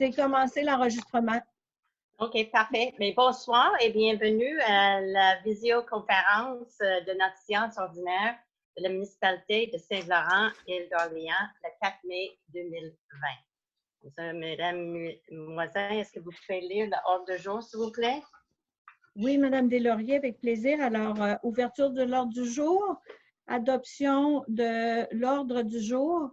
C'est commencé l'enregistrement. OK, parfait. Mais bonsoir et bienvenue à la visioconférence de notre séance ordinaire de la municipalité de Saint-Laurent, Île d'Orléans, le 4 mai 2020. Mesdames Moisin, est-ce que vous pouvez lire l'ordre du jour, s'il vous plaît? Oui, Madame Deslauriers, avec plaisir. Alors, ouverture de l'ordre du jour, adoption de l'ordre du jour,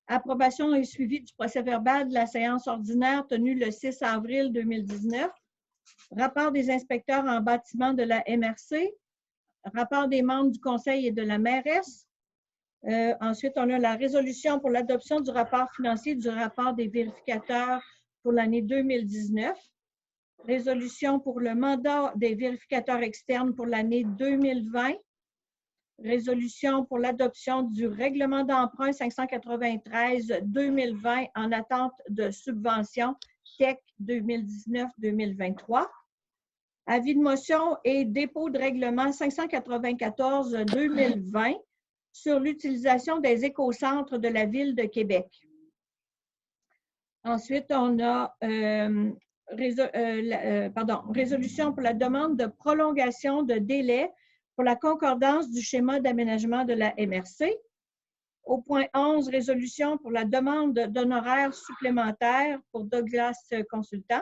approbation et suivi du procès-verbal de la séance ordinaire tenue le 6 avril 2019, rapport des inspecteurs en bâtiment de la MRC, rapport des membres du conseil et de la mairesse. Ensuite, on a la résolution pour l'adoption du rapport financier du rapport des vérificateurs pour l'année 2019, résolution pour le mandat des vérificateurs externes pour l'année 2020, résolution pour l'adoption du règlement d'emprunt 593-2020 en attente de subvention TEC 2019-2023, avis de motion et dépôt de règlement 594-2020 sur l'utilisation des écocentres de la Ville de Québec. Ensuite, on a résolution pour la demande de prolongation de délai pour la concordance du schéma d'aménagement de la MRC. Au point 11, résolution pour la demande d'honoraires supplémentaires pour Douglas Consultant.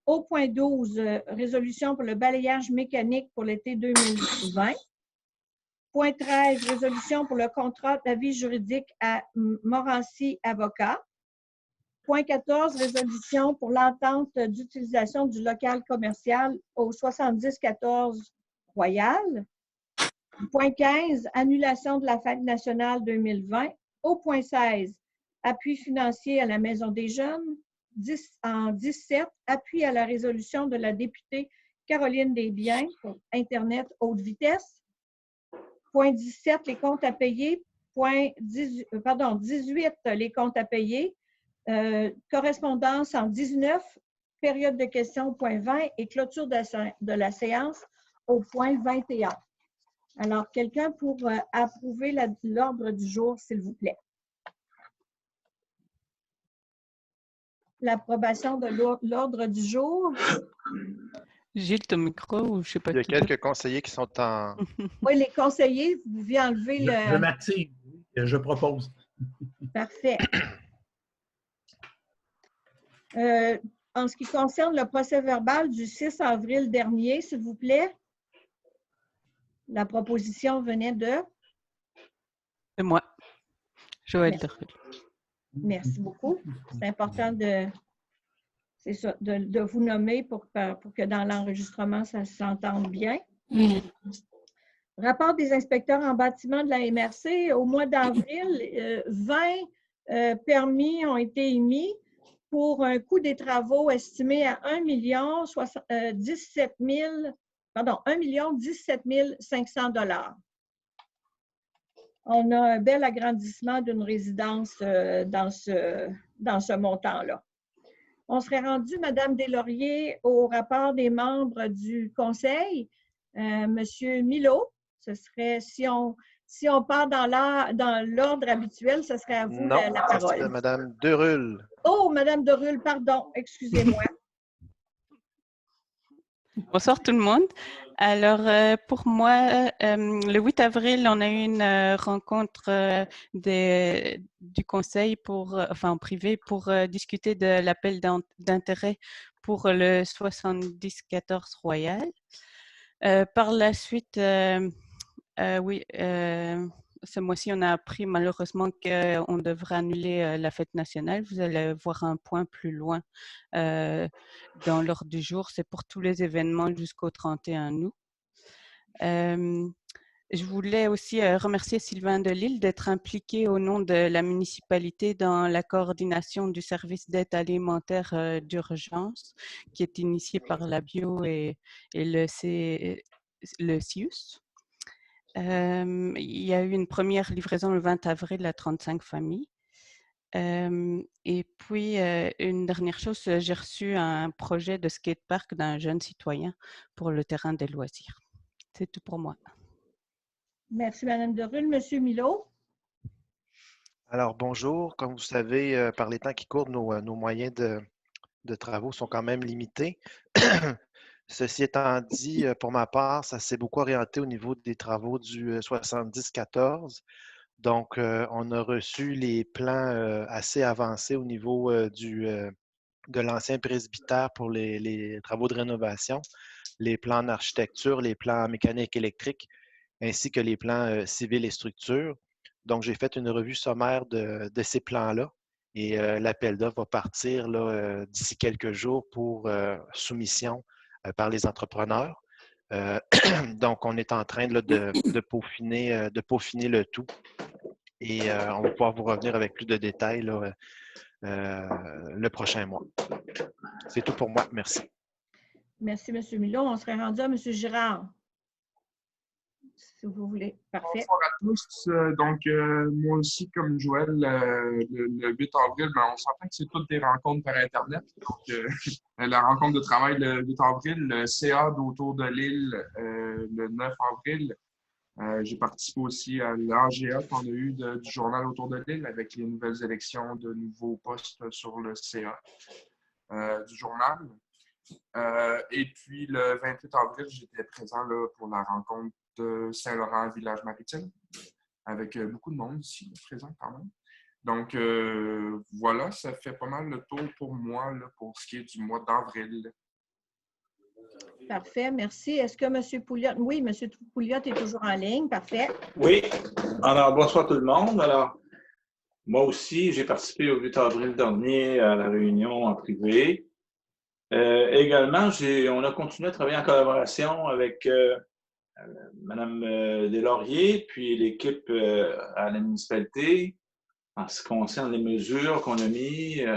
Au point 12, résolution pour le balayage mécanique pour l'été 2020. Point 13, résolution pour le contrat d'avis juridique à Morancy Avocat. Point 14, résolution pour l'entente d'utilisation du local commercial au 7014 Royal. Point 15, annulation de la fête nationale 2020. Au point 16, appui financier à la Maison des Jeunes. En 17, appui à la résolution de la députée Caroline Desbiens pour Internet haute vitesse. Point 17, les comptes à payer. Point 18, les comptes à payer. Correspondance en 19, période de questions au point 20 et clôture de la séance au point 21. Alors, quelqu'un pour approuver l'ordre du jour, s'il vous plaît. L'approbation de l'ordre du jour. Gilles, ton micro, ou je sais pas. Il y a quelques conseillers qui sont en... Oui, les conseillers, vous pouviez enlever le... Je m'active, je propose. Parfait. En ce qui concerne le procès-verbal du 6 avril dernier, s'il vous plaît, la proposition venait de... C'est moi, Joël Merci. Derul. Merci beaucoup. C'est important de vous nommer pour que dans l'enregistrement, ça s'entende bien. Rapport des inspecteurs en bâtiment de la MRC, au mois d'avril, 20 permis ont été émis pour un coût des travaux estimé à 1 17 500 $. On a un bel agrandissement d'une résidence dans ce montant-là. On serait rendu, Madame Deslauriers, au rapport des membres du conseil. Monsieur Milot, ce serait, si on part dans l'ordre habituel, ce serait à vous la parole. Non, Madame Derul. Oh, Madame Derul, pardon, excusez-moi. Bonsoir tout le monde. Alors, pour moi, le 8 avril, on a eu une rencontre du conseil en privé pour discuter de l'appel d'intérêt pour le 7014 Royal. Par la suite, ce mois-ci, on a appris malheureusement qu'on devrait annuler la fête nationale. Vous allez voir un point plus loin dans l'ordre du jour. C'est pour tous les événements jusqu'au 31 août. Je voulais aussi remercier Sylvain Delisle d'être impliqué au nom de la municipalité dans la coordination du service d'aide alimentaire d'urgence qui est initié par la Bio et le CIUS. Il y a eu une première livraison le 20 avril à 35 familles. Et puis, une dernière chose, j'ai reçu un projet de skatepark d'un jeune citoyen pour le terrain des loisirs. C'est tout pour moi. Merci, Madame Derul. Monsieur Milot. Alors, bonjour. Comme vous savez, par les temps qui courent, nos moyens de travaux sont quand même limités. Ceci étant dit, pour ma part, ça s'est beaucoup orienté au niveau des travaux du 70-14. Donc, on a reçu les plans assez avancés au niveau de l'ancien presbytère pour les travaux de rénovation, les plans en architecture, les plans en mécanique électrique, ainsi que les plans civils et structures. Donc, j'ai fait une revue sommaire de ces plans-là et l'appel d'offres va partir d'ici quelques jours pour soumission par les entrepreneurs. Donc, on est en train de peaufiner le tout et on va pouvoir vous revenir avec plus de détails le prochain mois. C'est tout pour moi. Merci. Merci, M. Milot. On serait rendu à M. Girard. Si vous voulez. Parfait. Bonsoir à tous. Moi aussi, comme Joël, le 8 avril, on s'entend que c'est toutes des rencontres par Internet. La rencontre de travail le 8 avril, le CA d'Autour de l'île le 9 avril. J'ai participé aussi à l'AGA qu'on a eu du journal Autour de l'île avec les nouvelles élections de nouveaux postes sur le CA du journal. Et puis, le 28 avril, j'étais présent là, pour la rencontre de Saint-Laurent, village maritime, avec beaucoup de monde ici présent quand même. Donc, voilà, ça fait pas mal le tour pour moi là, pour ce qui est du mois d'avril. Parfait, merci. Est-ce que M. Pouliot... Oui, M. Pouliot est toujours en ligne. Parfait. Oui. Alors, bonsoir tout le monde. Alors, moi aussi, j'ai participé au 8 avril dernier à la réunion en privé. Également, on a continué à travailler en collaboration avec Mme Deslauriers, puis l'équipe à la municipalité, en ce qui concerne les mesures qu'on a mises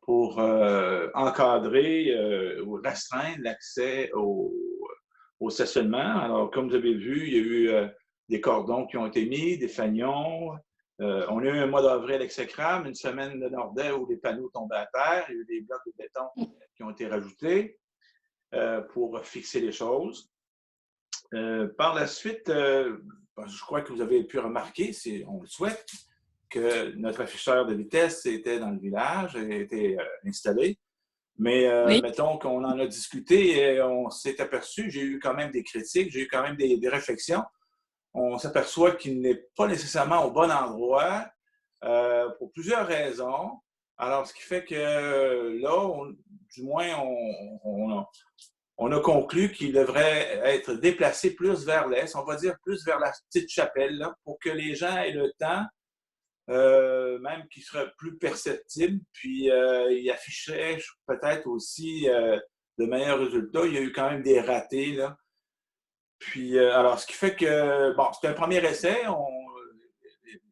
pour encadrer ou restreindre l'accès au stationnement. Alors, comme vous avez vu, il y a eu des cordons qui ont été mis, des fanions. On a eu un mois d'avril exécrable, une semaine de nordais où les panneaux tombaient à terre. Il y a eu des blocs de béton qui ont été rajoutés pour fixer les choses. Par la suite, je crois que vous avez pu remarquer, on le souhaite, que notre afficheur de vitesse était dans le village, a été installé. Mais oui. Mettons qu'on en a discuté et on s'est aperçu, j'ai eu quand même des critiques, j'ai eu quand même des réflexions. On s'aperçoit qu'il n'est pas nécessairement au bon endroit pour plusieurs raisons. Alors, ce qui fait que là, du moins, on a conclu qu'il devrait être déplacé plus vers l'est, on va dire plus vers la petite chapelle, là, pour que les gens aient le temps, même qu'il serait plus perceptible, puis il afficherait peut-être aussi de meilleurs résultats. Il y a eu quand même des ratés, là. Puis, alors, ce qui fait que, bon, c'est un premier essai.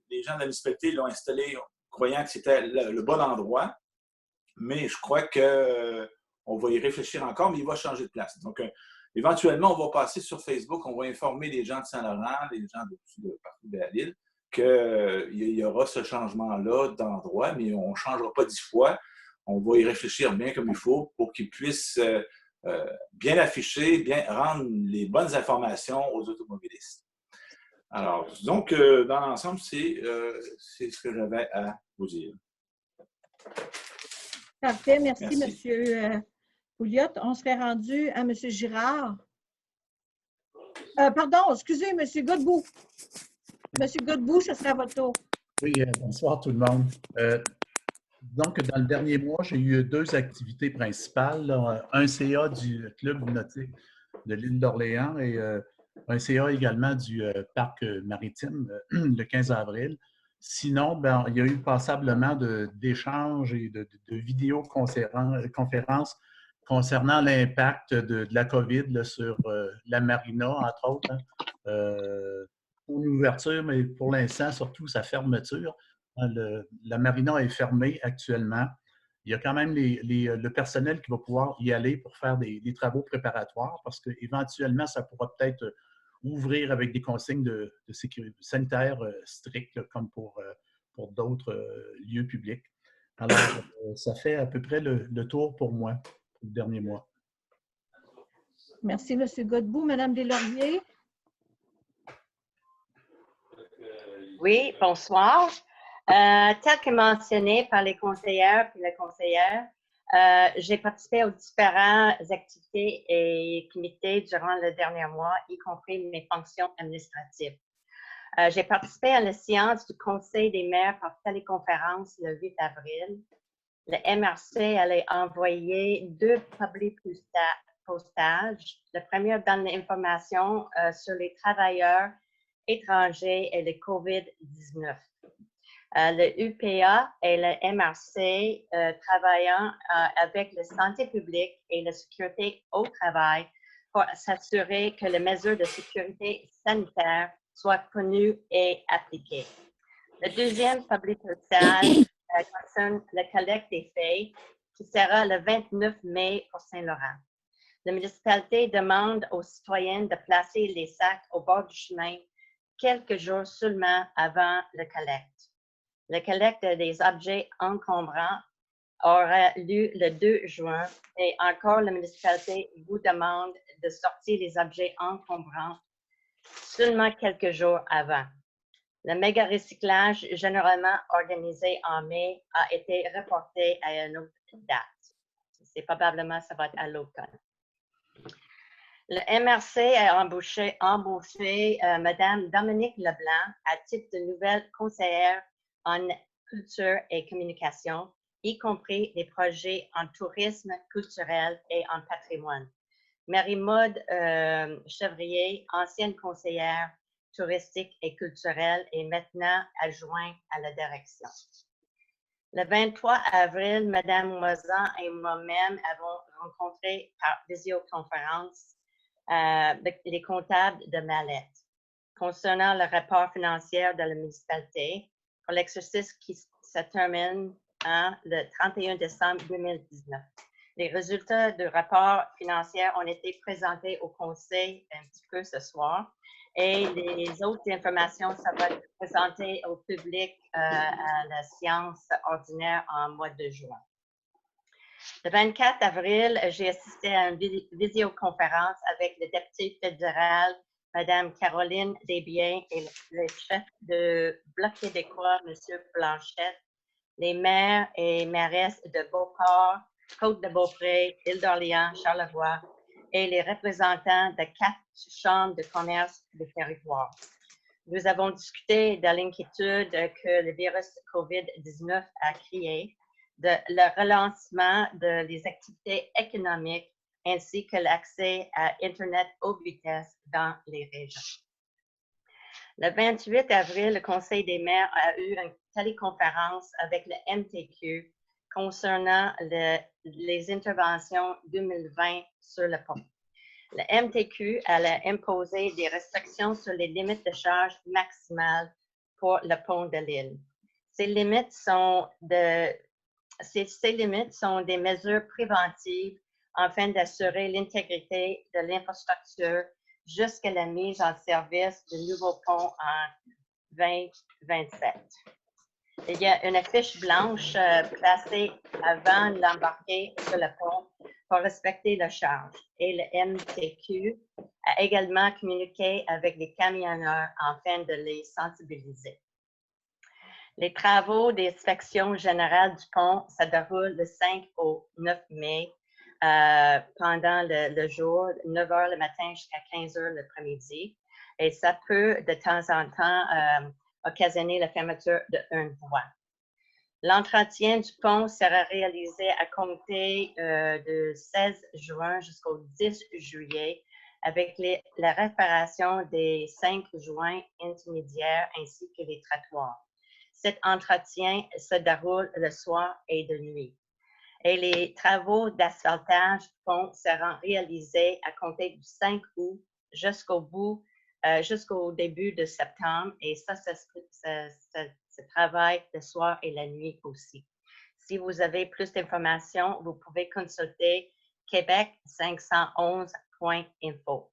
Les gens de la municipalité l'ont installé croyant que c'était le bon endroit, mais je crois qu'on va y réfléchir encore, mais il va changer de place. Donc, éventuellement, on va passer sur Facebook, on va informer les gens de Saint-Laurent, les gens de partout de l'île, qu'il y aura ce changement-là d'endroit, mais on ne changera pas 10 fois. On va y réfléchir bien comme il faut pour qu'ils puissent bien afficher, bien rendre les bonnes informations aux automobilistes. Alors, donc, dans l'ensemble, c'est ce que j'avais à vous dire. Parfait. Merci. M. Pouliot. On serait rendu à M. Girard. Pardon, excusez, M. Godbout. M. Godbout, ce sera votre tour. Oui, bonsoir tout le monde. Donc, dans le dernier mois, j'ai eu 2 activités principales. Là. Un CA du Club nautique de l'île d'Orléans et un CA également du Parc maritime le 15 avril. Sinon, il y a eu passablement d'échanges et de vidéoconférences concernant l'impact de la COVID là, sur la marina, entre autres. Pour l'ouverture, mais pour l'instant, surtout sa fermeture. La marina est fermée actuellement. Il y a quand même le personnel qui va pouvoir y aller pour faire des travaux préparatoires parce qu'éventuellement, ça pourra peut-être ouvrir avec des consignes de sécurité sanitaire strictes, là, comme pour d'autres lieux publics. Alors, ça fait à peu près le tour pour moi, pour le dernier mois. Merci, M. Godbout. Mme Deslauriers. Oui, bonsoir. Tel que mentionné par les conseillères et les conseillères, j'ai participé aux différentes activités et comités durant le dernier mois, y compris mes fonctions administratives. J'ai participé à la séance du Conseil des maires par téléconférence le 8 avril. Le MRC allait envoyer 2 publics postages. Le premier donne l'information sur les travailleurs étrangers et le COVID-19. Le UPA et le MRC travaillant avec la santé publique et la sécurité au travail pour s'assurer que les mesures de sécurité sanitaire soient connues et appliquées. Le deuxième public postage concerne la collecte des feuilles qui sera le 29 mai pour Saint-Laurent. La municipalité demande aux citoyens de placer les sacs au bord du chemin quelques jours seulement avant la collecte. La collecte des objets encombrants aura lieu le 2 juin et encore la municipalité vous demande de sortir les objets encombrants seulement quelques jours avant. Le méga recyclage généralement organisé en mai a été reporté à une autre date. C'est probablement ça va être à l'automne. Le MRC a embauché Mme Dominique Leblanc à titre de nouvelle conseillère en culture et communication, y compris les projets en tourisme culturel et en patrimoine. Marie-Maude Chevrier, ancienne conseillère touristique et culturelle, est maintenant adjointe à la direction. Le 23 avril, Mme Moisan et moi-même avons rencontré par visioconférence les comptables de Mallette concernant le rapport financier de la municipalité pour l'exercice qui se termine le 31 décembre 2019. Les résultats du rapport financier ont été présentés au conseil un petit peu ce soir et les autres informations, ça va être présenté au public à la séance ordinaire en mois de juin. Le 24 avril, j'ai assisté à une visioconférence avec le député fédéral, Mme Caroline Desbiens, et le chef de Bloc québécois, M. Blanchette, les maires et mairesses de Beauport, Côte-de-Beaupré, Île-d'Orléans, Charlevoix et les représentants de 4 chambres de commerce du territoire. Nous avons discuté de l'inquiétude que le virus COVID-19 a créée, de le relancement des activités économiques ainsi que l'accès à Internet haute vitesse dans les régions. Le 28 avril, le Conseil des maires a eu une téléconférence avec le MTQ concernant les interventions 2020 sur le pont. Le MTQ allait imposer des restrictions sur les limites de charge maximales pour le pont de l'île. Ces limites sont des mesures préventives afin d'assurer l'intégrité de l'infrastructure jusqu'à la mise en service du nouveau pont en 2027. Il y a une affiche blanche placée avant l'embarquer sur le pont pour respecter la charge. Et le MTQ a également communiqué avec les camionneurs afin de les sensibiliser. Les travaux d'inspection générale du pont se déroulent le 5 au 9 mai pendant le jour, 9 h le matin jusqu'à 15 h l'après-midi. Et ça peut de temps en temps occasionner la fermeture d'une voie. L'entretien du pont sera réalisé à compter du 16 juin jusqu'au 10 juillet avec la réparation des 5 joints intermédiaires ainsi que les trottoirs. Cet entretien se déroule le soir et de nuit. Et les travaux d'asphaltage du pont seront réalisés à compter du 5 août jusqu'au début de septembre. Et ça se travaille le soir et la nuit aussi. Si vous avez plus d'informations, vous pouvez consulter québec511.info.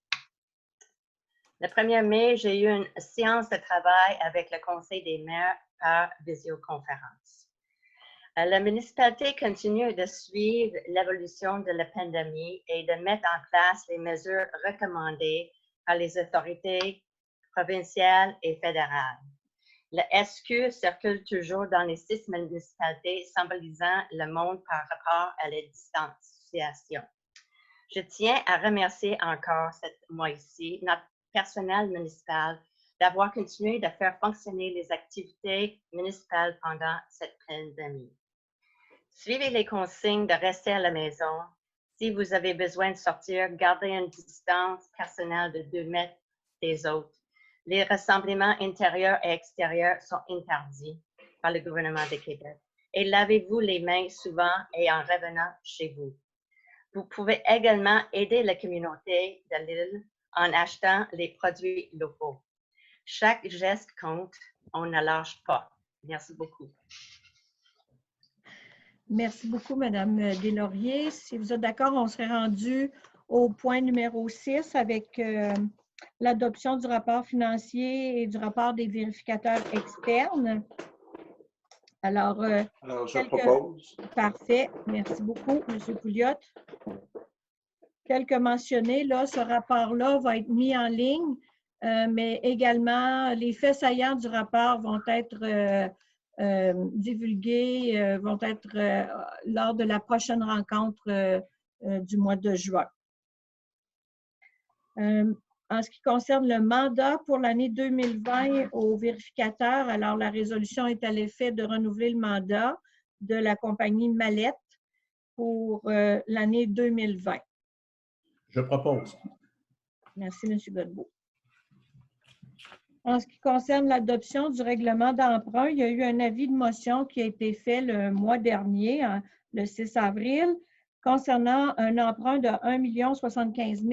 Le 1er mai, j'ai eu une séance de travail avec le Conseil des maires par visioconférence. La municipalité continue de suivre l'évolution de la pandémie et de mettre en place les mesures recommandées par les autorités provinciales et fédérales. Le SQ circule toujours dans les 6 municipalités, symbolisant le monde par rapport à la distanciation. Je tiens à remercier encore cette mois-ci notre personnel municipal d'avoir continué de faire fonctionner les activités municipales pendant cette pandémie. Suivez les consignes de rester à la maison. Si vous avez besoin de sortir, gardez une distance personnelle de 2 mètres des autres. Les rassemblements intérieurs et extérieurs sont interdits par le gouvernement de Québec. Et lavez-vous les mains souvent et en revenant chez vous. Vous pouvez également aider la communauté de l'île en achetant les produits locaux. Chaque geste compte, on ne lâche pas. Merci beaucoup. Merci beaucoup, Mme Deslauriers. Si vous êtes d'accord, on serait rendu au point numéro 6 avec l'adoption du rapport financier et du rapport des vérificateurs externes. Alors, je propose. Parfait. Merci beaucoup, M. Pouliot. Tel que mentionné, là, ce rapport-là va être mis en ligne, mais également, les faits saillants du rapport vont être divulgués, vont être lors de la prochaine rencontre du mois de juin. En ce qui concerne le mandat pour l'année 2020 aux vérificateurs, alors la résolution est à l'effet de renouveler le mandat de la compagnie Mallette pour l'année 2020. Je propose. Merci, M. Godbout. En ce qui concerne l'adoption du règlement d'emprunt, il y a eu un avis de motion qui a été fait le mois dernier, le 6 avril, concernant un emprunt de 1 075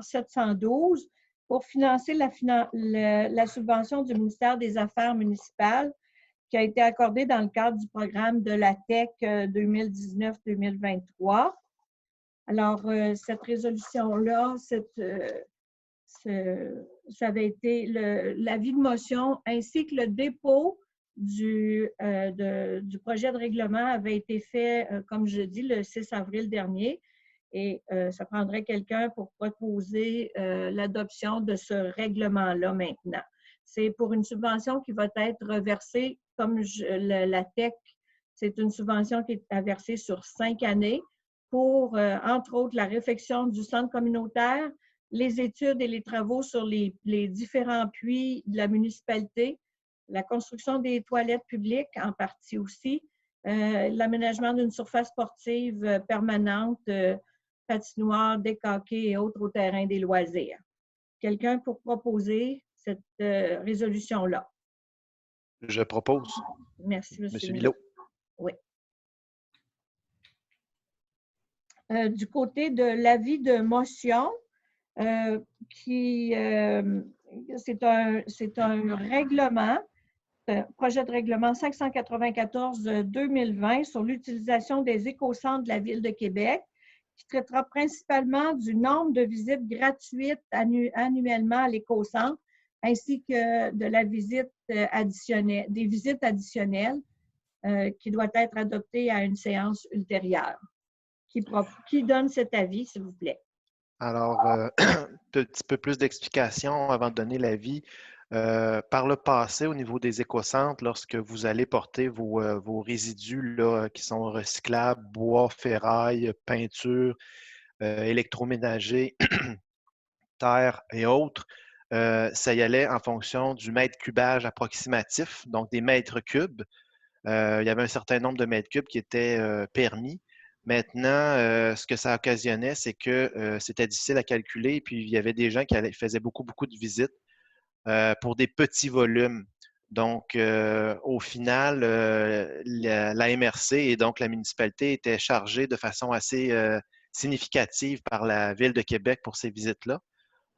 712 pour financer la subvention du ministère des Affaires municipales qui a été accordée dans le cadre du programme de la TEC 2019-2023. Alors, cette résolution-là, ça avait été l'avis de motion ainsi que le dépôt du projet de règlement avait été fait, comme je dis, le 6 avril dernier. Et ça prendrait quelqu'un pour proposer l'adoption de ce règlement-là maintenant. C'est pour une subvention qui va être versée, comme la TEC, c'est une subvention qui est versée sur 5 années pour, entre autres, la réfection du centre communautaire, les études et les travaux sur les différents puits de la municipalité, la construction des toilettes publiques en partie aussi, l'aménagement d'une surface sportive permanente, patinoire, décaquée et autres au terrain des loisirs. Quelqu'un pour proposer cette résolution-là? Je propose. Merci, M. Milot. Oui. Du côté de l'avis de motion, c'est un règlement, projet de règlement 594-2020 sur l'utilisation des écocentres de la Ville de Québec, qui traitera principalement du nombre de visites gratuites annuellement à l'écocentre, ainsi que de la visite additionnelle, des visites additionnelles qui doit être adoptée à une séance ultérieure. Qui donne cet avis, s'il vous plaît? Alors, un petit peu plus d'explications avant de donner l'avis. Par le passé, au niveau des écocentres, lorsque vous allez porter vos résidus là, qui sont recyclables, bois, ferraille, peinture, électroménager, terre et autres, ça y allait en fonction du mètre cubage approximatif, donc des mètres cubes. Il y avait un certain nombre de mètres cubes qui étaient permis. Maintenant, ce que ça occasionnait, c'est que c'était difficile à calculer et puis il y avait des gens qui faisaient beaucoup de visites pour des petits volumes. Donc, au final, la MRC et donc la municipalité étaient chargées de façon assez significative par la Ville de Québec pour ces visites-là.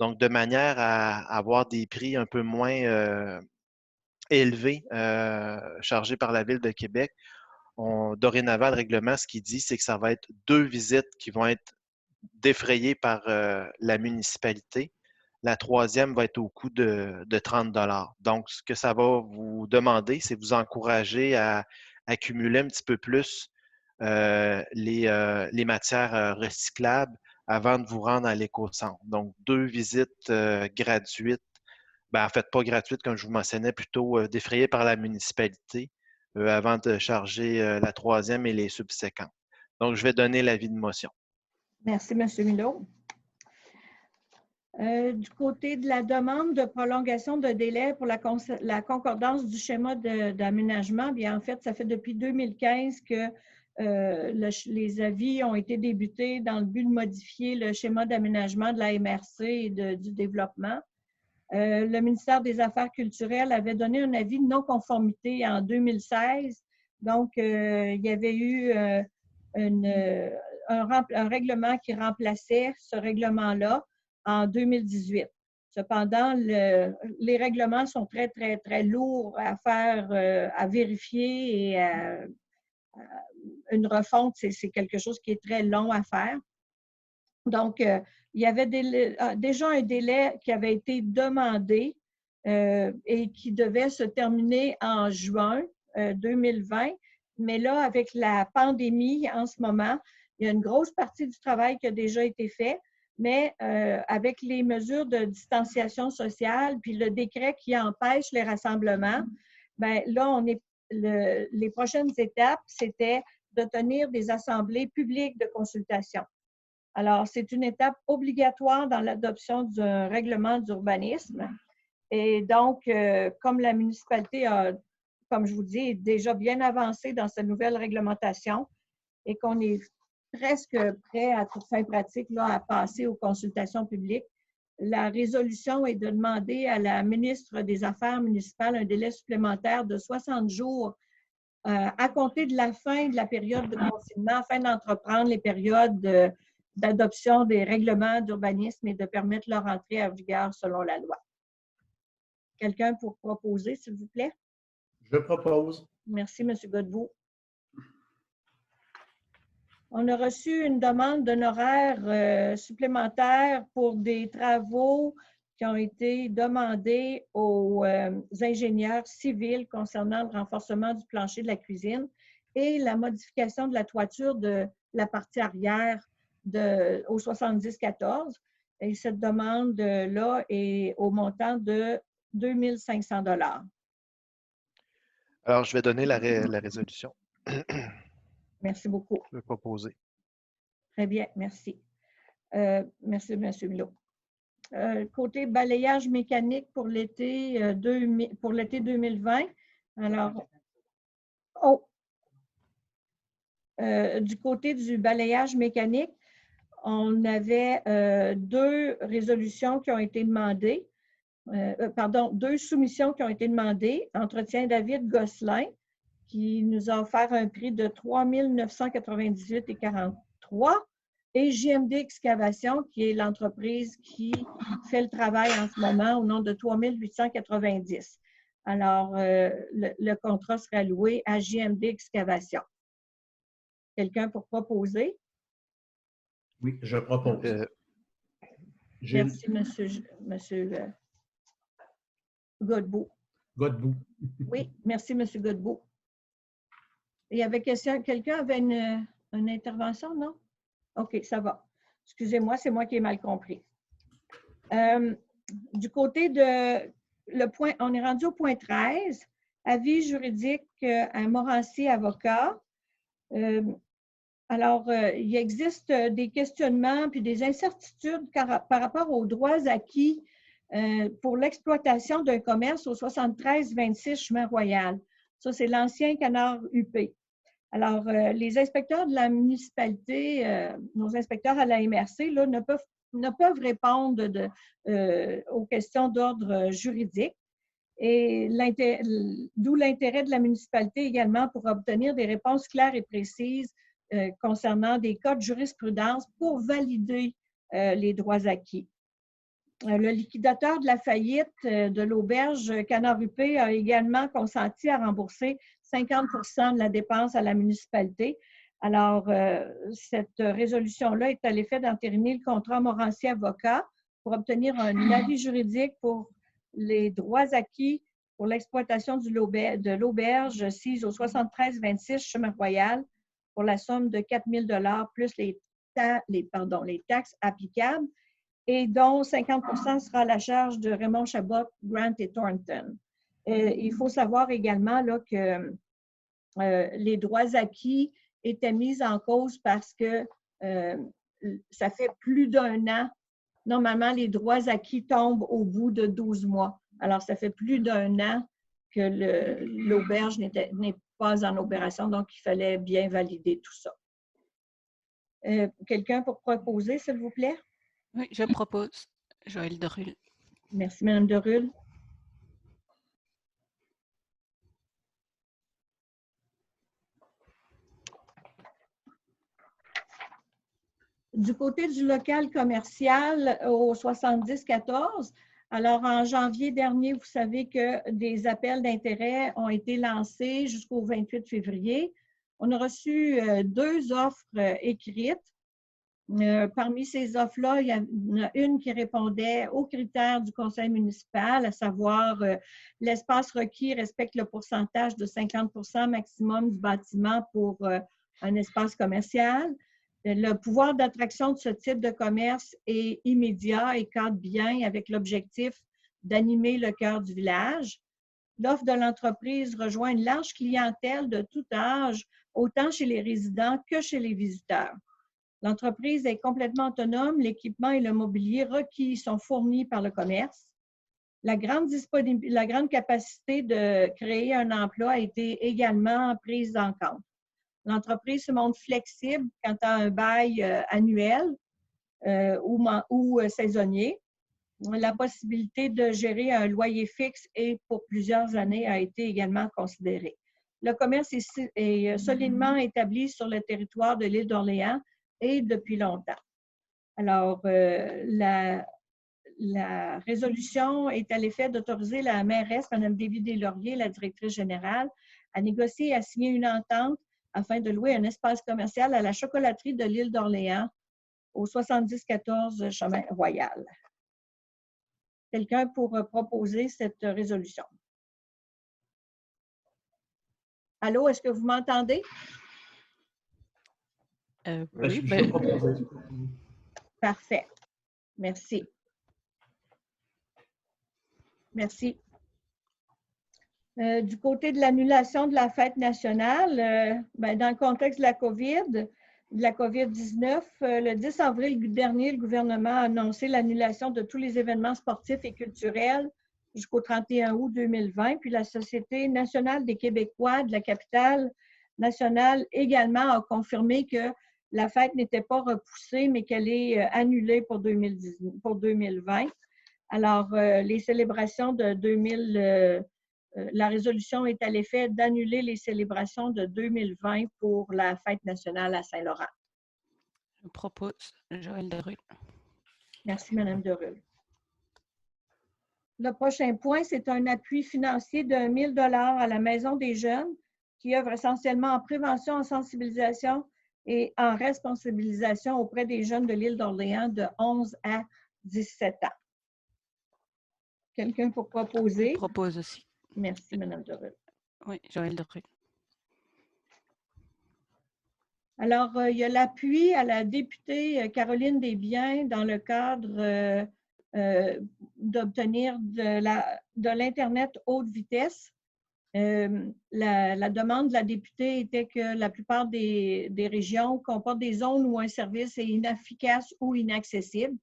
Donc, de manière à avoir des prix un peu moins élevés chargés par la Ville de Québec, dorénavant, le règlement, ce qu'il dit, c'est que ça va être 2 visites qui vont être défrayées par la municipalité. La 3e va être au coût de 30 $. Donc, ce que ça va vous demander, c'est vous encourager à accumuler un petit peu plus les matières recyclables avant de vous rendre à l'éco-centre. Donc, 2 visites gratuites en fait, pas gratuite, comme je vous mentionnais, plutôt défrayée par la municipalité avant de charger la troisième et les subséquentes. Donc, je vais donner l'avis de motion. Merci, M. Milot. Du côté de la demande de prolongation de délai pour la concordance du schéma d'aménagement, bien en fait, ça fait depuis 2015 que les avis ont été débutés dans le but de modifier le schéma d'aménagement de la MRC et du développement. Le ministère des Affaires culturelles avait donné un avis de non-conformité en 2016. Donc, il y avait eu un règlement qui remplaçait ce règlement-là en 2018. Cependant, les règlements sont très, très, très lourds à faire, à vérifier et une refonte, c'est quelque chose qui est très long à faire. Donc, il y avait déjà un délai qui avait été demandé et qui devait se terminer en juin 2020. Mais là, avec la pandémie en ce moment, il y a une grosse partie du travail qui a déjà été fait. Mais avec les mesures de distanciation sociale, puis le décret qui empêche les rassemblements, bien là, les prochaines étapes, c'était de tenir des assemblées publiques de consultation. Alors, c'est une étape obligatoire dans l'adoption d'un règlement d'urbanisme. Et donc, comme la municipalité a, comme je vous dis, est déjà bien avancée dans sa nouvelle réglementation et qu'on est presque prêt à toute fin pratique là, à passer aux consultations publiques, la résolution est de demander à la ministre des Affaires municipales un délai supplémentaire de 60 jours à compter de la fin de la période de confinement afin d'entreprendre les périodes d'adoption des règlements d'urbanisme et de permettre leur entrée en vigueur selon la loi. Quelqu'un pour proposer, s'il vous plaît? Je propose. Merci, M. Godbout. On a reçu une demande d'honoraires supplémentaires pour des travaux qui ont été demandés aux ingénieurs civils concernant le renforcement du plancher de la cuisine et la modification de la toiture de la partie arrière au 7014. Et cette demande-là est au montant de 2 500 $. Alors, je vais donner la résolution. Merci beaucoup. Je vais proposer. Très bien, merci. Merci, M. Milot. Côté balayage mécanique pour l'été 2020. Alors, du côté du balayage mécanique, on avait 2 résolutions qui ont été demandées. Deux soumissions qui ont été demandées. Entretien David Gosselin, qui nous a offert un prix de 3 998,43 et JMD Excavation, qui est l'entreprise qui fait le travail en ce moment au nom de 3 890. Alors, le contrat serait alloué à JMD Excavation. Quelqu'un pour proposer? Oui, je propose. Merci, monsieur Godbout. Godbout. Oui, merci, M. Godbout. Il y avait quelqu'un avait une intervention, non? OK, ça va. Excusez-moi, c'est moi qui ai mal compris. Du côté on est rendu au point 13, avis juridique à Morancy Avocat. Alors, il existe des questionnements puis des incertitudes par rapport aux droits acquis pour l'exploitation d'un commerce au 7326 Chemin Royal. Ça, c'est l'ancien Canard UP. Alors, les inspecteurs de la municipalité, nos inspecteurs à la MRC, là, ne peuvent répondre aux questions d'ordre juridique. Et d'où l'intérêt de la municipalité également pour obtenir des réponses claires et précises concernant des cas de jurisprudence pour valider les droits acquis. Le liquidateur de la faillite de l'auberge Canard UP a également consenti à rembourser 50 % de la dépense à la municipalité. Alors, cette résolution-là est à l'effet d'entériner le contrat Morancy Avocat pour obtenir un avis juridique pour les droits acquis pour l'exploitation de l'auberge sise au 7326 Chemin Royal pour la somme de 4 000 $ plus les taxes applicables. et dont 50 sera à la charge de Raymond Chabot, Grant et Thornton. Il faut savoir également là, que les droits acquis étaient mis en cause parce que ça fait plus d'1 an. Normalement, les droits acquis tombent au bout de 12 mois. Alors, ça fait plus d'1 an que l'auberge n'est pas en opération, donc il fallait bien valider tout ça. Quelqu'un pour proposer, s'il vous plaît? Oui, je propose. Joël Derul. Merci, Mme Derul. Du côté du local commercial au 70-14, alors en janvier dernier, vous savez que des appels d'intérêt ont été lancés jusqu'au 28 février. On a reçu 2 offres écrites. Parmi ces offres-là, il y en a une qui répondait aux critères du conseil municipal, à savoir l'espace requis respecte le pourcentage de 50 maximum du bâtiment pour un espace commercial. Le pouvoir d'attraction de ce type de commerce est immédiat et cadre bien avec l'objectif d'animer le cœur du village. L'offre de l'entreprise rejoint une large clientèle de tout âge, autant chez les résidents que chez les visiteurs. L'entreprise est complètement autonome, l'équipement et le mobilier requis sont fournis par le commerce. La grande capacité de créer un emploi a été également prise en compte. L'entreprise se montre flexible quant à un bail annuel ou saisonnier. La possibilité de gérer un loyer fixe et pour plusieurs années a été également considérée. Le commerce est solidement établi sur le territoire de l'île d'Orléans et depuis longtemps. Alors, la résolution est à l'effet d'autoriser la mairesse, Mme Davy Deslauriers, la directrice générale, à négocier et à signer une entente afin de louer un espace commercial à la chocolaterie de l'île d'Orléans au 70-14 Chemin Royal. Quelqu'un pour proposer cette résolution? Allô, est-ce que vous m'entendez? Oui, Je propose. Parfait. Merci. Merci. Du côté de l'annulation de la fête nationale, dans le contexte de la COVID-19, le 10 avril dernier, le gouvernement a annoncé l'annulation de tous les événements sportifs et culturels jusqu'au 31 août 2020. Puis la Société nationale des Québécois de la capitale nationale également a confirmé que la fête n'était pas repoussée, mais qu'elle est annulée pour 2020. Alors, les célébrations de 2000... la résolution est à l'effet d'annuler les célébrations de 2020 pour la fête nationale à Saint-Laurent. Je propose Joël Derul. Merci, Mme Derul. Le prochain point, c'est un appui financier de 1 000 $ à la Maison des jeunes qui œuvre essentiellement en prévention, en sensibilisation et en responsabilisation auprès des jeunes de l'île d'Orléans de 11 à 17 ans. Quelqu'un pour proposer? Je propose aussi. Merci, Mme Derul. Oui, Joël Derul. Alors, il y a l'appui à la députée Caroline Desbiens dans le cadre d'obtenir de l'Internet haute vitesse. La demande de la députée était que la plupart des régions comportent des zones où un service est inefficace ou inaccessible,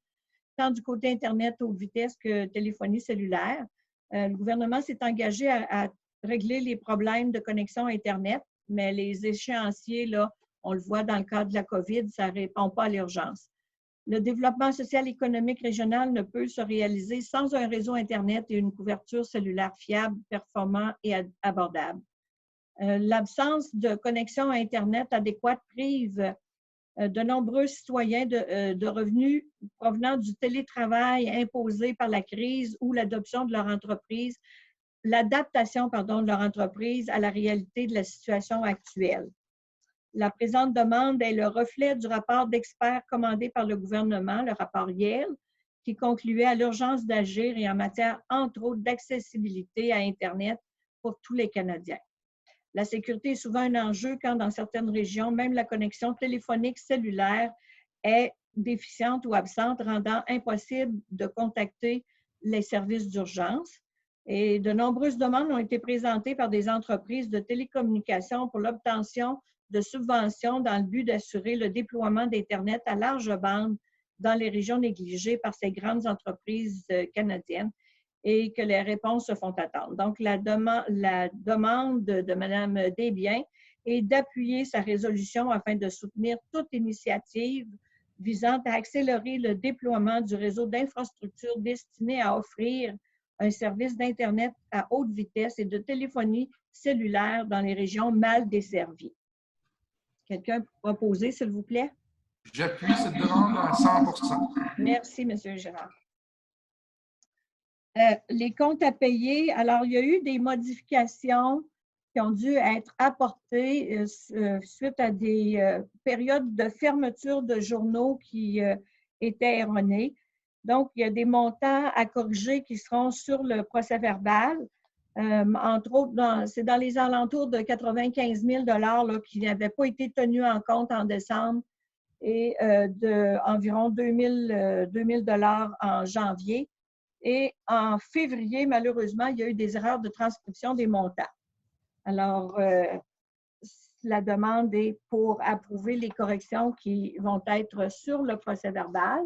tant du côté Internet haute vitesse que téléphonie cellulaire. Le gouvernement s'est engagé à régler les problèmes de connexion Internet, mais les échéanciers, là, on le voit dans le cadre de la COVID, ça ne répond pas à l'urgence. Le développement social et économique régional ne peut se réaliser sans un réseau Internet et une couverture cellulaire fiable, performant et abordable. L'absence de connexion à Internet adéquate prive de nombreux citoyens de revenus provenant du télétravail imposé par la crise ou l'adaptation de leur entreprise à la réalité de la situation actuelle. La présente demande est le reflet du rapport d'experts commandé par le gouvernement, le rapport Yale, qui concluait à l'urgence d'agir et en matière, entre autres, d'accessibilité à Internet pour tous les Canadiens. La sécurité est souvent un enjeu quand, dans certaines régions, même la connexion téléphonique cellulaire est déficiente ou absente, rendant impossible de contacter les services d'urgence. Et de nombreuses demandes ont été présentées par des entreprises de télécommunications pour l'obtention de subventions dans le but d'assurer le déploiement d'Internet à large bande dans les régions négligées par ces grandes entreprises canadiennes et que les réponses se font attendre. Donc, la demande de Mme Desbiens est d'appuyer sa résolution afin de soutenir toute initiative visant à accélérer le déploiement du réseau d'infrastructures destiné à offrir un service d'Internet à haute vitesse et de téléphonie cellulaire dans les régions mal desservies. Quelqu'un peut proposer, s'il vous plaît? J'appuie cette demande à 100%. Merci, M. Girard. Les comptes à payer, alors il y a eu des modifications qui ont dû être apportées suite à des périodes de fermeture de journaux qui étaient erronées. Donc, il y a des montants à corriger qui seront sur le procès-verbal. Entre autres, c'est dans les alentours de 95 000 là, qui n'avaient pas été tenus en compte en décembre et d'environ 2 000 en janvier. Et en février, malheureusement, il y a eu des erreurs de transcription des montants. Alors, la demande est pour approuver les corrections qui vont être sur le procès-verbal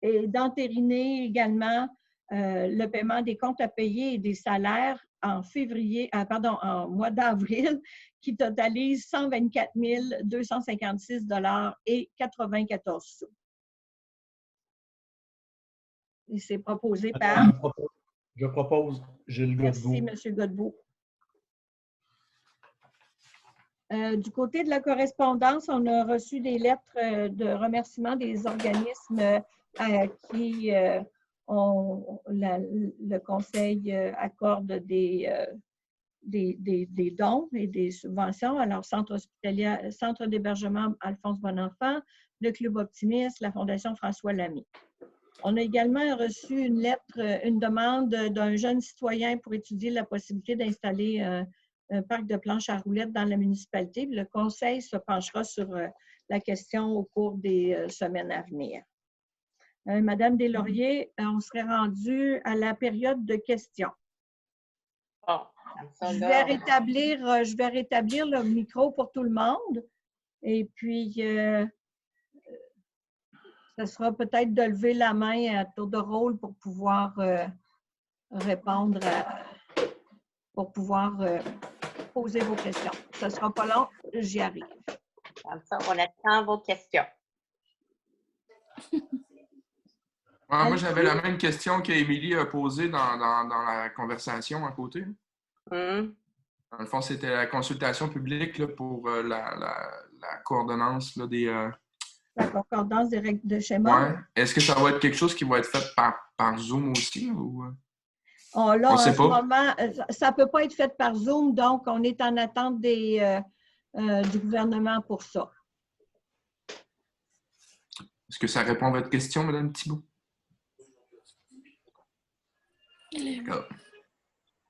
et d'entériner également le paiement des comptes à payer et des salaires en en mois d'avril, qui totalise 124 256 $ et 94 sous. Et c'est proposé par... Je propose Gilles Godbout. Merci, M. Godbout. Du côté de la correspondance, on a reçu des lettres de remerciement des organismes qui le Conseil accorde des dons et des subventions. Alors, Centre hospitalier, Centre d'hébergement Alphonse Bonenfant, le Club Optimiste, la Fondation François Lamy. On a également reçu une lettre, une demande d'un jeune citoyen pour étudier la possibilité d'installer un parc de planches à roulettes dans la municipalité. Le Conseil se penchera sur la question au cours des semaines à venir. Madame Deslauriers, on serait rendu à la période de questions. Oh, je vais rétablir le micro pour tout le monde. Et puis, ce sera peut-être de lever la main à tour de rôle pour pouvoir répondre, pour pouvoir poser vos questions. Ce ne sera pas long, j'y arrive. Comme ça, on attend vos questions. Moi, j'avais la même question qu'Émilie a posée dans la conversation à côté. Mm. Dans le fond, c'était la consultation publique là, pour la coordonnance là, des... La concordance des règles de schéma. Ouais. Est-ce que ça va être quelque chose qui va être fait par Zoom aussi? Ou... Oh, là, on sait en ce pas. moment, ça ne peut pas être fait par Zoom, donc on est en attente du gouvernement pour ça. Est-ce que ça répond à votre question, Mme Thibault?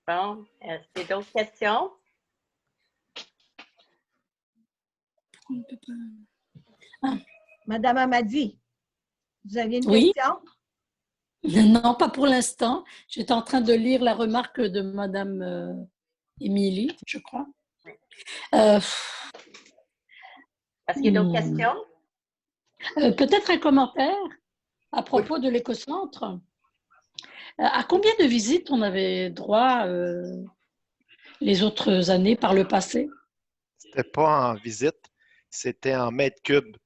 Bon, est-ce qu'il y a d'autres questions? Madame Amadi, vous aviez une Oui. question? Non, pas pour l'instant. J'étais en train de lire la remarque de Madame Émilie, je crois. Est-ce qu'il y a d'autres questions? Peut-être un commentaire à propos de l'écocentre. À combien de visites on avait droit les autres années par le passé? C'était pas en visite, c'était en mètres cubes.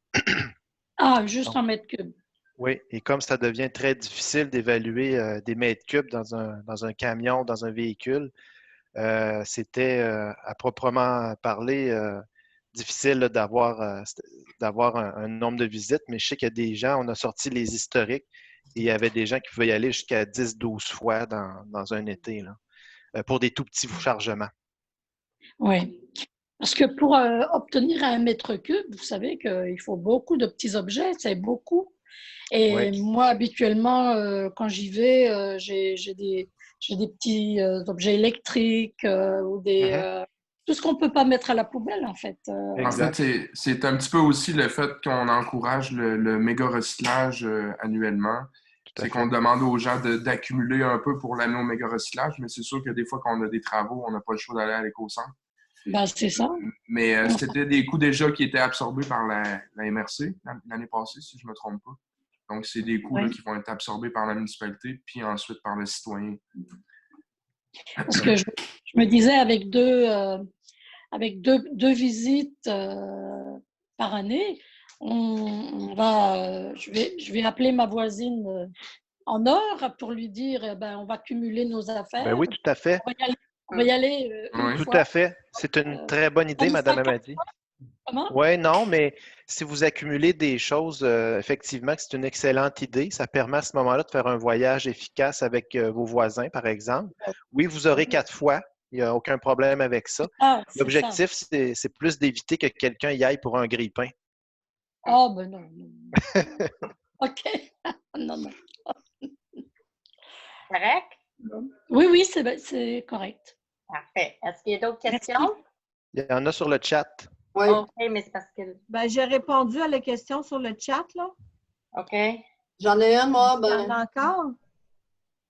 Ah, juste en mètres cubes. Oui, et comme ça devient très difficile d'évaluer des mètres cubes dans un camion, dans un véhicule, c'était à proprement parler difficile là, d'avoir un nombre de visites, mais je sais qu'il y a des gens, on a sorti les historiques, et il y avait des gens qui pouvaient y aller jusqu'à 10-12 fois dans un été, là, pour des tout petits chargements. Oui, parce que pour obtenir 1 mètre cube, vous savez qu'il faut beaucoup de petits objets, c'est beaucoup. Et Oui. moi, habituellement, quand j'y vais, j'ai des petits objets électriques ou des tout ce qu'on ne peut pas mettre à la poubelle, en fait. En fait, c'est un petit peu aussi le fait qu'on encourage le méga recyclage annuellement. C'est qu'on demande aux gens d'accumuler un peu pour l'année au méga recyclage, mais c'est sûr que des fois, quand on a des travaux, on n'a pas le choix d'aller à l'éco-centre. Ben, c'est ça. Mais c'était des coûts déjà qui étaient absorbés par la MRC l'année passée, si je ne me trompe pas. Donc, c'est des coûts là, qui vont être absorbés par la municipalité, puis ensuite par le citoyen. Parce que je me disais, avec deux visites par année, je vais appeler ma voisine en heure pour lui dire, on va cumuler nos affaires. Ben oui, tout à fait. On va y aller une Tout fois. à fait. C'est une très bonne idée, Mme Amadi. Comment? Oui, non, mais si vous accumulez des choses, effectivement, c'est une excellente idée. Ça permet à ce moment-là de faire un voyage efficace avec vos voisins, par exemple. Oui, vous aurez 4 fois. Il n'y a aucun problème avec ça. L'objectif, c'est plus d'éviter que quelqu'un y aille pour un grille-pain. Ah, ben non. OK. Non. Correct? Oui, c'est correct. Parfait. Est-ce qu'il y a d'autres questions? Il y en a sur le chat. Oui. OK, mais c'est parce que... J'ai répondu à la question sur le chat, là. OK. J'en ai une, moi. Il y en a encore?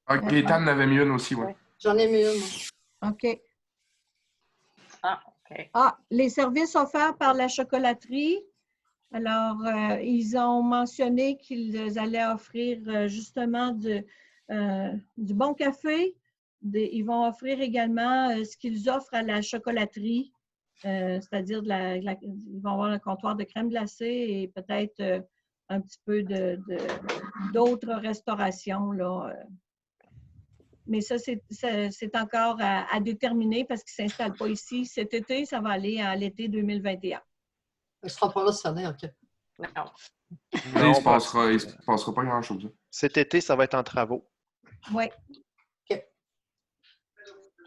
OK, Gaëtan en avait mis une aussi, oui. J'en ai mis une, moi. OK. OK. Les services offerts par la chocolaterie. Alors, ils ont mentionné qu'ils allaient offrir justement du bon café. Ils vont offrir également ce qu'ils offrent à la chocolaterie, c'est-à-dire ils vont avoir un comptoir de crème glacée et peut-être un petit peu d'autres restaurations, là. Mais ça, c'est encore à déterminer parce qu'ils ne s'installent pas ici. Cet été, ça va aller à l'été 2021. Il ne sera pas là cette année, OK. Non. Il ne se passera pas grand-chose. Cet été, ça va être en travaux. Oui. OK.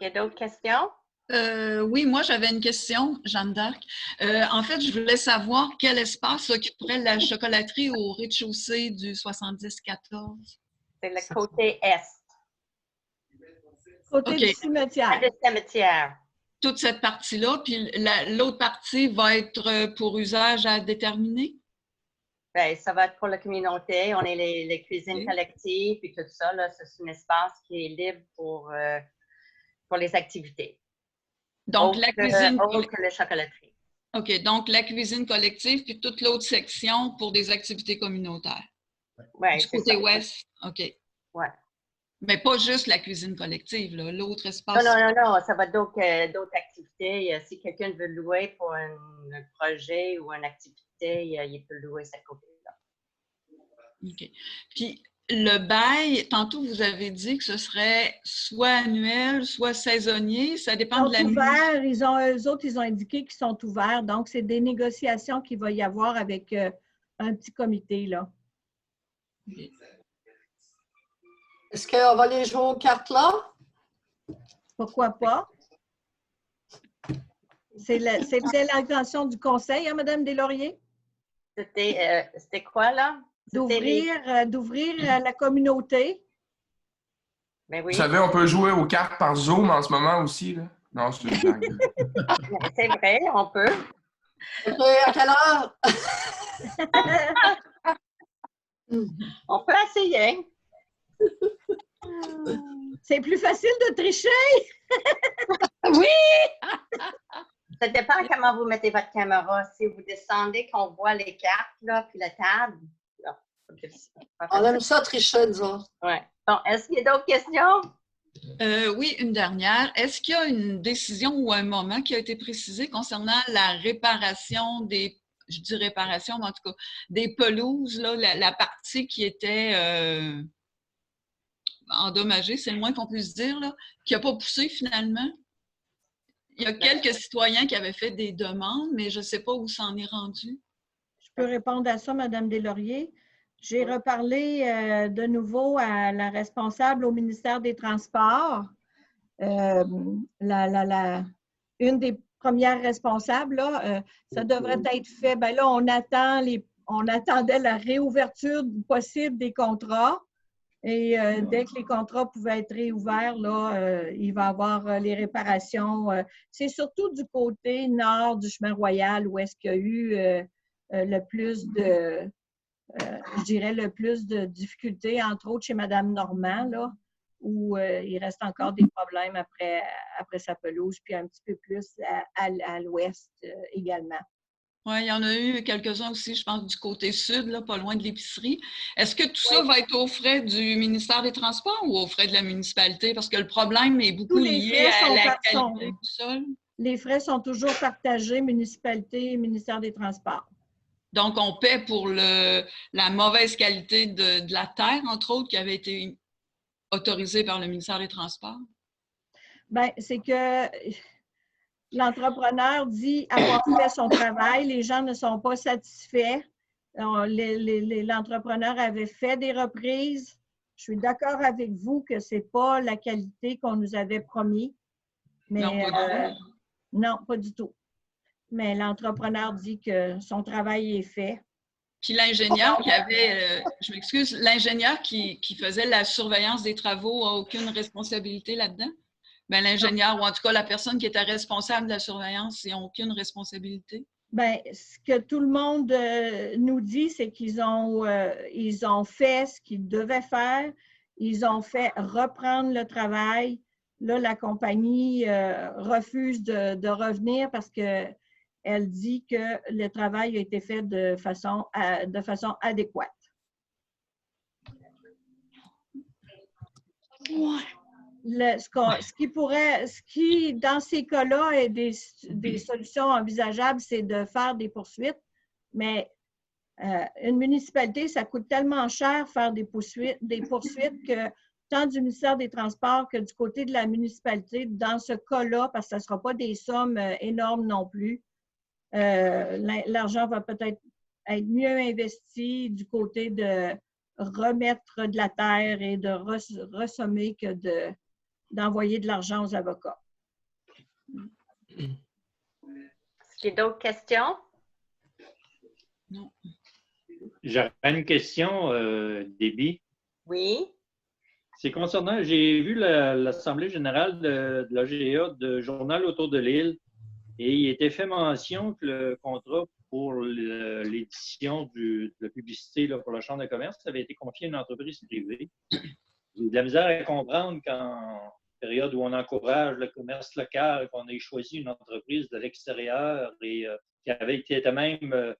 Il y a d'autres questions? Oui, moi, j'avais une question, Jeanne d'Arc. En fait, je voulais savoir quel espace occuperait la chocolaterie au rez-de-chaussée du 70-14. C'est le côté est. Côté du cimetière. Le cimetière. Toute cette partie-là, puis l'autre partie va être pour usage à déterminer? Bien, ça va être pour la communauté. On est les cuisines collectives, puis tout ça. C'est un espace qui est libre pour les activités. Donc, la cuisine... Autre que la chocolaterie. OK. Donc, la cuisine collective, puis toute l'autre section pour des activités communautaires. Oui, du côté ouest. OK. Oui. Mais pas juste la cuisine collective, là. L'autre espace... Non. Ça va être d'autres activités. Si quelqu'un veut louer pour un projet ou une activité, il peut louer ce côté-là. OK. Puis, le bail, tantôt, vous avez dit que ce serait soit annuel, soit saisonnier. Ça dépend de la eux autres, ils ont indiqué qu'ils sont ouverts. Donc, c'est des négociations qu'il va y avoir avec un petit comité, là. Okay. Est-ce qu'on va aller jouer aux cartes là? Pourquoi pas? C'était l'intention du conseil, hein, Mme Deslauriers? C'était quoi, là? D'ouvrir la communauté. Ben oui. Vous savez, on peut jouer aux cartes par Zoom en ce moment aussi, là? Non, c'est une blague. C'est vrai, on peut. OK, à quelle heure? On peut essayer. C'est plus facile de tricher. Oui! Ça dépend comment vous mettez votre caméra. Si vous descendez, qu'on voit les cartes, là, puis la table. Là. On aime ça tricher, disons. Oui. Bon, est-ce qu'il y a d'autres questions? Oui, une dernière. Est-ce qu'il y a une décision ou un moment qui a été précisé concernant la réparation des, je dis réparation, mais en tout cas, des pelouses, là, la partie qui était endommagée, c'est le moins qu'on puisse dire, là, qui n'a pas poussé finalement? Il y a quelques citoyens qui avaient fait des demandes, mais je ne sais pas où ça en est rendu. Je peux répondre à ça, Mme Deslauriers. J'ai reparlé de nouveau à la responsable au ministère des Transports. Une des premières responsables, là, ça devrait être fait. Bien là, on attendait la réouverture possible des contrats. Et dès que les contrats pouvaient être réouverts, là, il va y avoir les réparations. C'est surtout du côté nord du chemin royal où est-ce qu'il y a eu le plus de, je dirais, le plus de difficultés, entre autres chez Mme Normand, là, où il reste encore des problèmes après sa pelouse, puis un petit peu plus à l'ouest également. Oui, il y en a eu quelques-uns aussi, je pense, du côté sud, là, pas loin de l'épicerie. Est-ce que tout Oui. ça va être aux frais du ministère des Transports ou aux frais de la municipalité? Parce que le problème est beaucoup Tous les lié frais à la sont qualité du sol. Les frais sont toujours partagés, municipalité et ministère des Transports. Donc, on paie pour la mauvaise qualité de la terre, entre autres, qui avait été autorisée par le ministère des Transports? Bien, c'est que l'entrepreneur dit avoir fait son travail, les gens ne sont pas satisfaits. L'entrepreneur avait fait des reprises. Je suis d'accord avec vous que ce n'est pas la qualité qu'on nous avait promis. Mais, non, pas du tout. Mais l'entrepreneur dit que son travail est fait. Puis l'ingénieur qui avait, je m'excuse, l'ingénieur qui faisait la surveillance des travaux n'a aucune responsabilité là-dedans? Bien, l'ingénieur, ou en tout cas la personne qui était responsable de la surveillance, ils n'ont aucune responsabilité? Bien, ce que tout le monde nous dit, c'est qu'ils ont fait ce qu'ils devaient faire. Ils ont fait reprendre le travail. Là, la compagnie refuse de revenir parce qu'elle dit que le travail a été fait de façon adéquate. Ouais. Ce qui, dans ces cas-là, est des solutions envisageables, c'est de faire des poursuites. Mais une municipalité, ça coûte tellement cher faire des poursuites que tant du ministère des Transports que du côté de la municipalité, dans ce cas-là, parce que ce ne sera pas des sommes énormes non plus, l'argent va peut-être être mieux investi du côté de remettre de la terre et de ressommer que d'envoyer de l'argent aux avocats. Est-ce qu'il y a d'autres questions? Non. J'aurais une question, Déby. Oui. C'est concernant, j'ai vu l'Assemblée générale de l'AGA de Journal autour de l'île et il était fait mention que le contrat pour l'édition de la publicité là, pour la Chambre de commerce avait été confié à une entreprise privée. J'ai de la misère à comprendre qu'en période où on encourage le commerce local, qu'on ait choisi une entreprise de l'extérieur et qui avait été même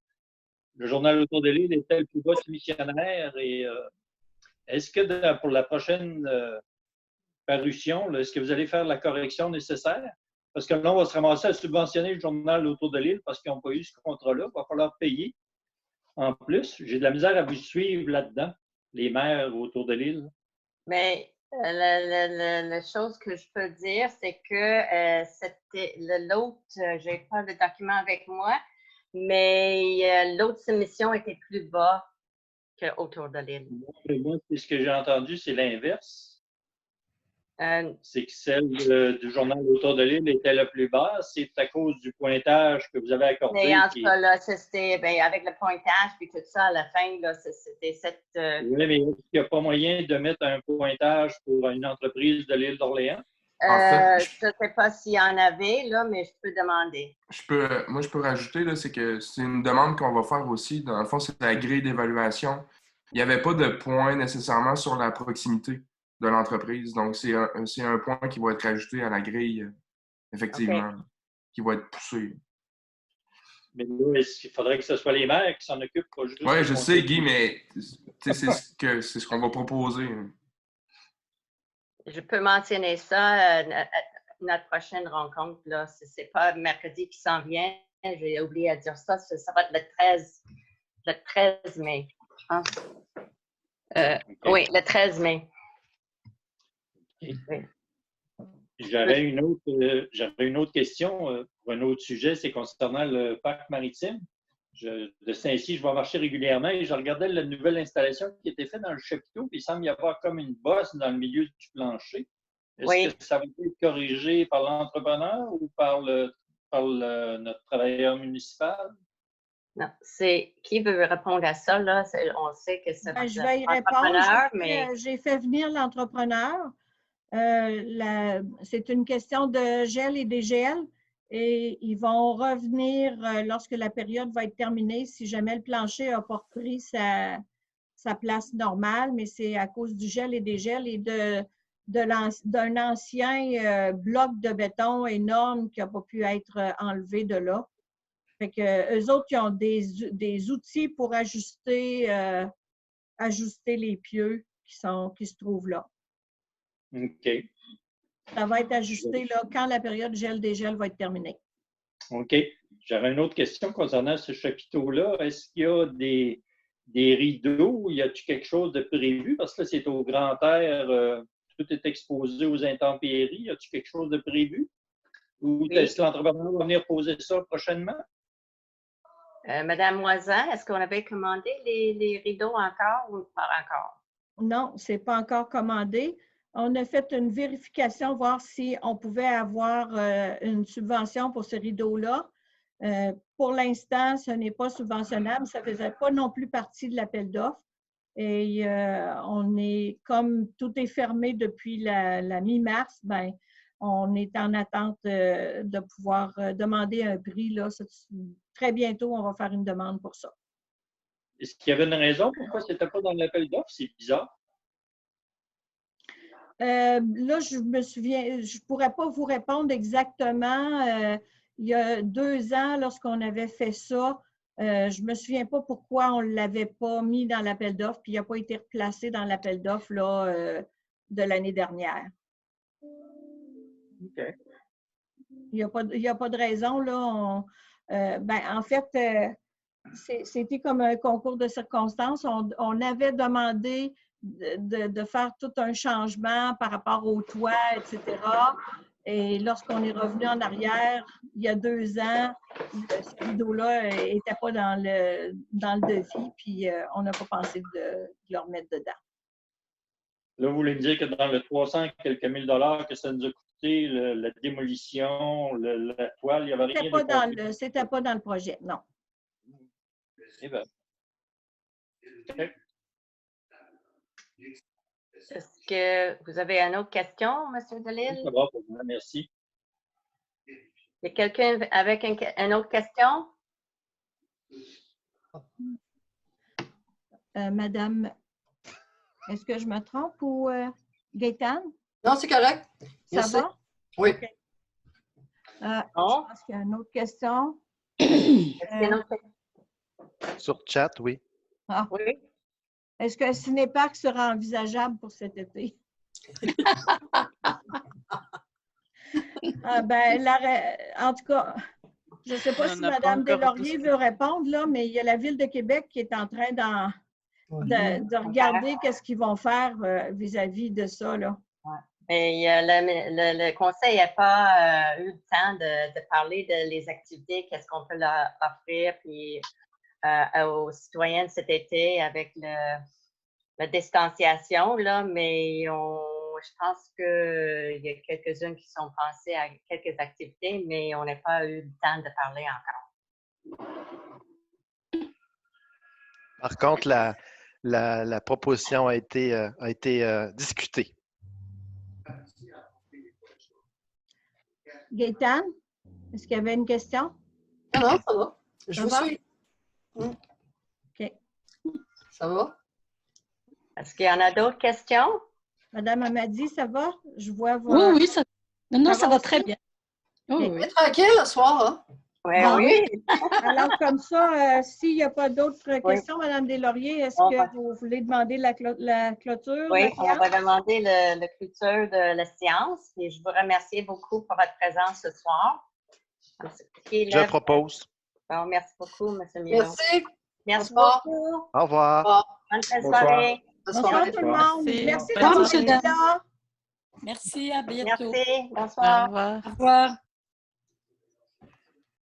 le Journal autour de l'île était le plus bas soumissionnaire. Et est-ce que pour la prochaine parution, est-ce que vous allez faire la correction nécessaire? Parce que là, on va se ramasser à subventionner le Journal autour de l'île parce qu'ils n'ont pas eu ce contrat-là. Il va falloir payer. En plus, j'ai de la misère à vous suivre là-dedans, les maires autour de l'île. Mais la chose que je peux dire, c'est que c'était l'autre, je n'ai pas le document avec moi, mais l'autre soumission était plus bas qu'autour de l'île. Moi, ce que j'ai entendu, c'est l'inverse. C'est que celle du Journal autour de l'île était la plus basse. C'est à cause du pointage que vous avez accordé. Mais en tout cas, là, c'était avec le pointage puis tout ça, à la fin, là, c'était cette... Oui, mais est-ce qu'il n'y a pas moyen de mettre un pointage pour une entreprise de l'île d'Orléans? je ne sais pas s'il y en avait, là, mais je peux demander. Moi, je peux rajouter, là, c'est que c'est une demande qu'on va faire aussi. Dans le fond, c'est la grille d'évaluation. Il n'y avait pas de point nécessairement sur la proximité de l'entreprise. Donc, c'est un point qui va être ajouté à la grille, effectivement, qui va être poussé. Mais là, il faudrait que ce soit les maires qui s'en occupent, pas juste... Oui, je sais, Guy, mais c'est ce qu'on va proposer. Je peux mentionner ça à notre prochaine rencontre. Ce n'est pas mercredi qui s'en vient. J'ai oublié à dire ça. Ça va être le 13 mai, je pense. Oui, le 13 mai. Oui. J'aurais une autre question pour un autre sujet, c'est concernant le parc maritime. De Saint-Cy, je vais marcher régulièrement et je regardais la nouvelle installation qui était faite dans le chapiteau, puis il semble y avoir comme une bosse dans le milieu du plancher. Est-ce que ça va être corrigé par l'entrepreneur ou par notre travailleur municipal? Non, c'est qui veut répondre à ça, là? On sait que c'est Je vais y répondre. J'ai fait venir l'entrepreneur. C'est une question de gel et dégel et ils vont revenir lorsque la période va être terminée si jamais le plancher n'a pas repris sa place normale, mais c'est à cause du gel et dégel et d'un ancien bloc de béton énorme qui n'a pas pu être enlevé de là. Fait que eux autres, ils ont des outils pour ajuster les pieux qui se trouvent là. OK. Ça va être ajusté là, quand la période gel-dégel va être terminée. OK. J'aurais une autre question concernant ce chapiteau-là. Est-ce qu'il y a des rideaux? Y a-t-il quelque chose de prévu? Parce que là, c'est au grand air, tout est exposé aux intempéries. Y a-t-il quelque chose de prévu? Ou est-ce que l'entrepreneur va venir poser ça prochainement? Madame Moisin, est-ce qu'on avait commandé les rideaux encore ou pas encore? Non, ce n'est pas encore commandé. On a fait une vérification, voir si on pouvait avoir une subvention pour ce rideau-là. Pour l'instant, ce n'est pas subventionnable. Ça ne faisait pas non plus partie de l'appel d'offres. Et on est, comme tout est fermé depuis la mi-mars, ben, on est en attente de pouvoir demander un prix. Là. Très bientôt, on va faire une demande pour ça. Est-ce qu'il y avait une raison pourquoi ce n'était pas dans l'appel d'offres? C'est bizarre. Là, je me souviens, je ne pourrais pas vous répondre exactement. Il y a 2 ans, lorsqu'on avait fait ça, je ne me souviens pas pourquoi on ne l'avait pas mis dans l'appel d'offres, puis il n'a pas été replacé dans l'appel d'offres de l'année dernière. OK. Il n'y a pas de raison. Là. En fait, c'était comme un concours de circonstances. On avait demandé de faire tout un changement par rapport au toit, etc. Et lorsqu'on est revenu en arrière, il y a 2 ans, ce rideau-là n'était pas dans le devis, puis on n'a pas pensé de le remettre dedans. Là, vous voulez me dire que dans le 300 quelques mille dollars que ça nous a coûté, la démolition, la toile, il n'y avait rien de C'était pas dans le projet, non. Eh bien. Okay. Est-ce que vous avez une autre question, M. Delisle? Ça va, pour moi, merci. Il y a quelqu'un avec une autre question? Madame, est-ce que je me trompe ou Gaëtane? Non, c'est correct. Ça va? Oui. Okay. Je pense qu'il y a une autre question. Sur chat, oui. Ah. Oui. Est-ce que Cinéparc sera envisageable pour cet été? En tout cas, je ne sais pas si Mme Deslauriers veut répondre, là, mais il y a la Ville de Québec qui est en train de regarder qu'est-ce qu'ils vont faire vis-à-vis de ça. Là. Et le Conseil n'a pas eu le temps de parler des activités, qu'est-ce qu'on peut leur offrir puis, aux citoyens cet été avec la distanciation, là, mais je pense qu'il y a quelques-unes qui sont pensées à quelques activités, mais on n'a pas eu le temps de parler encore. Par contre, la proposition a été discutée. Gaëtane, est-ce qu'il y avait une question? Non, ça va. Je vous suis. OK. Ça va? Est-ce qu'il y en a d'autres questions? Madame Amadi, ça va? Je vois vos... Oui, ça... Non, ça va très bien. Okay. Oui. Tranquille le soir, hein? Oui. Alors, comme ça, s'il n'y a pas d'autres questions, Madame Deslauriers, est-ce que vous voulez demander la clôture? Oui, on va demander la clôture de la séance. Et je vous remercie beaucoup pour votre présence ce soir. Je propose. Bon, merci beaucoup, M. Milo. Merci beaucoup. Au revoir. Bonne soirée. Bonsoir tout le monde. Merci, M. Dana. Merci, à bientôt. Merci, bonsoir. Au revoir. Au revoir.